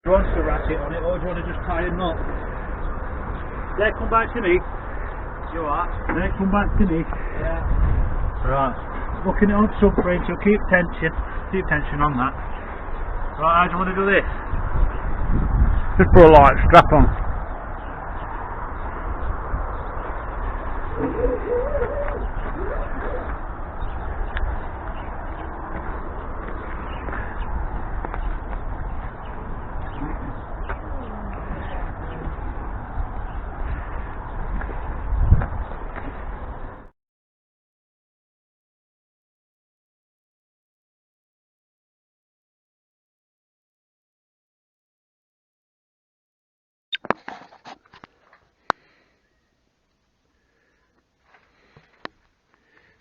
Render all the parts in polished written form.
Do you want to ratchet on it, or do you want to just tie a knot? They come back to me. You what? They come back to me. Yeah. Right. Looking it on subframe, so keep tension on that. Right, how do you want to do this? Just put a light strap on.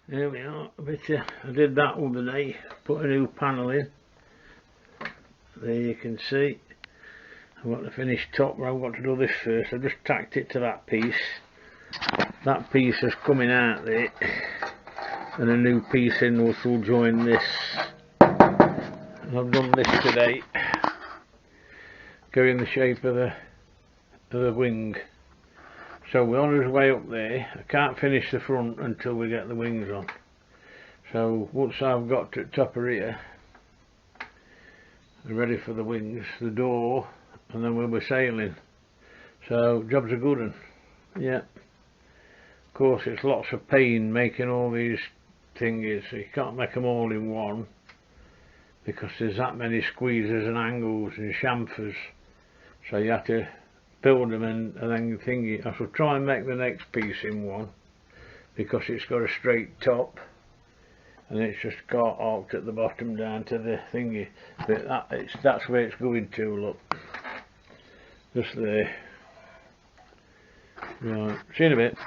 There we are. I did that other day, put a new panel in. There you can see. I've got the finished top, but I've got to do this first. I've just tacked it to that piece. That piece is coming out there, and a new piece in which will join this. And I've done this today, going the shape of the wing. So we're on our way up there. I can't finish the front until we get the wings on. So once I've got to the top of here, we're ready for the wings, the door, and then we'll be sailing. So job's a good one. Yeah. Of course it's lots of pain making all these thingies. So you can't make them all in one, because there's that many squeezers and angles and chamfers. So you have to build them and then thingy. I shall try and make the next piece in one, because it's got a straight top and it's just got arced at the bottom down to the thingy. But that's where it's going to, look. Just there. Right, see you in a bit.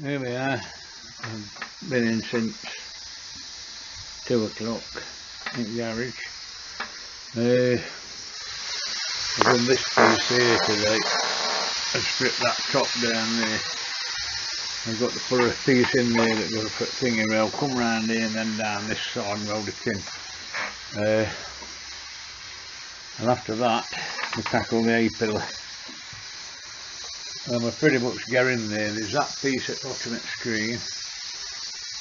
Here we are. I've been in since 2 o'clock in the garage. I've done this piece here today and stripped that top down there. I've got to put a piece in there that goes for thingy rail, come round here and then down this side and weld it in. And after that we tackle the A-pillar. And we're pretty much getting there. There's that piece at the bottom of the screen.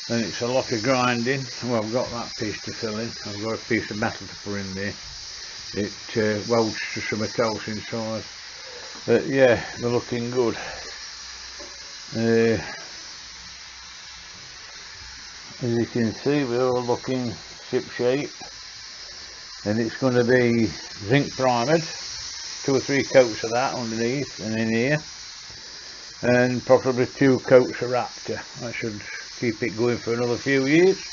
Then it's a lot of grinding. Well, I've got that piece to fill in. I've got a piece of metal to put in there. It welds to something else inside. But yeah, they're looking good. As you can see, we're all looking ship shape. And it's going to be zinc primed. 2 or 3 coats of that underneath and in here. And possibly 2 coats of Raptor. That should keep it going for another few years.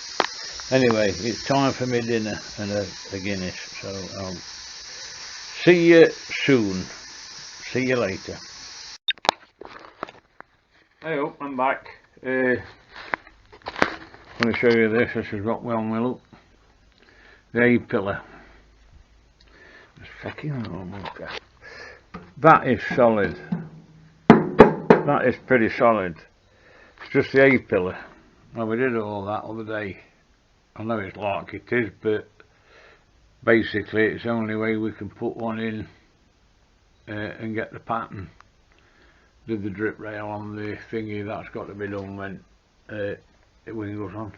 Anyway, it's time for my dinner and a Guinness, so I'll see you soon. See you later. Hey up, I'm back. I'm going to show you this. This is what well will up. The A-pillar. It's fucking okay. That is solid. That is pretty solid. It's just the A-pillar. Well, we did all that other day. I know it's like it is, but basically it's the only way we can put one in and get the pattern. Did the drip rail on the thingy. That's got to be done when it wing goes on.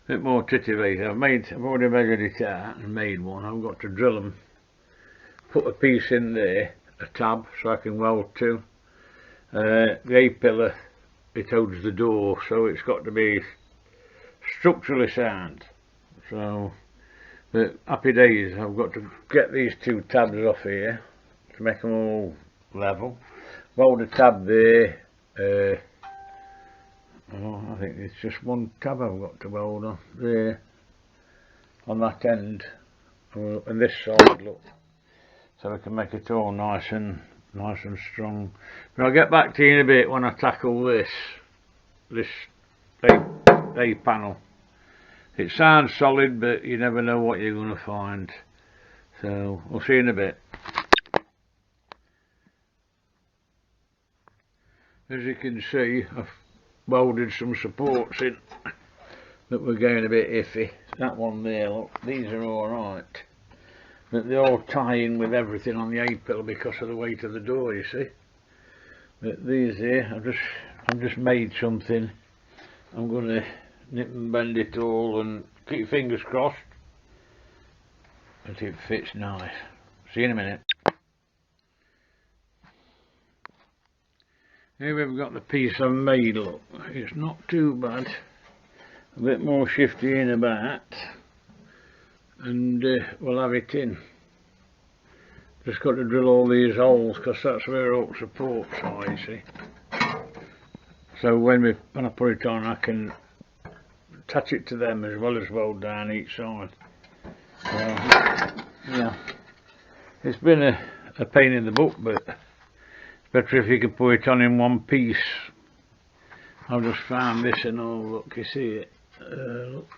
A bit more titivated. I've already measured it out and made one. I've got to drill them, put a piece in there, a tab, so I can weld to. The A-pillar, it holds the door, so it's got to be structurally sound. So, but happy days. I've got to get these 2 tabs off here to make them all level. Weld a tab there. I think it's just 1 tab I've got to weld on there, on that end, and this side, look, so we can make it all nice and strong. But I'll get back to you in a bit when I tackle this A panel. It sounds solid, but you never know what you're going to find. So we'll see you in a bit. As you can see, I've welded some supports in that were going a bit iffy. That one there, look, these are alright. but they all tie in with everything on the A-pillar because of the weight of the door, you see. But these here, I've just made something. I'm going to nip and bend it all and keep your fingers crossed that it fits nice. See you in a minute. Here we've got the piece I've made, look. It's not too bad. A bit more shifty in about, and we'll have it in. Just got to drill all these holes because that's where all supports are, you see. So when I put it on, I can attach it to them as well down each side. So, yeah, it's been a pain in the butt, but it's better if you can put it on in one piece. I've just found this and all. Look, you see it. Look,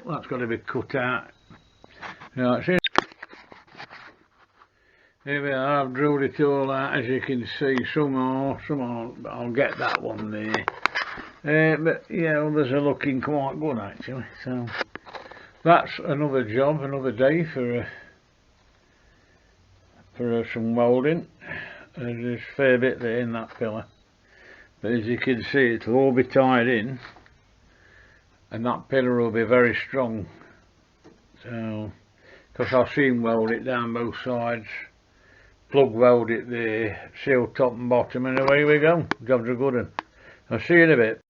that's got to be cut out. Yeah, see. Here we are, I've drilled it all out, as you can see. Some aren't, but I'll get that one there. But yeah, others are looking quite good actually. So that's another job, another day for some welding. There's a fair bit there in that pillar, but as you can see, it'll all be tied in, and that pillar will be very strong. So, because I've seen weld it down both sides. Plug weld it there, seal top and bottom, and away we go. Jobs are good. I'll see you in a bit.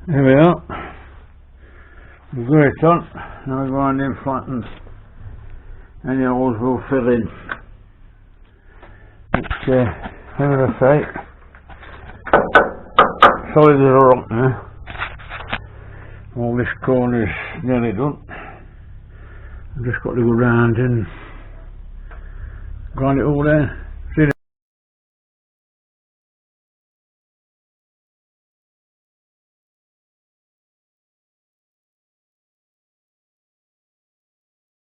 Here we are. We've got it on. Now we're going in flatten. Any holes will fill in. It's how would I say? Solid as a rock now. All this corner's nearly done. I've just got to go round and grind it all down.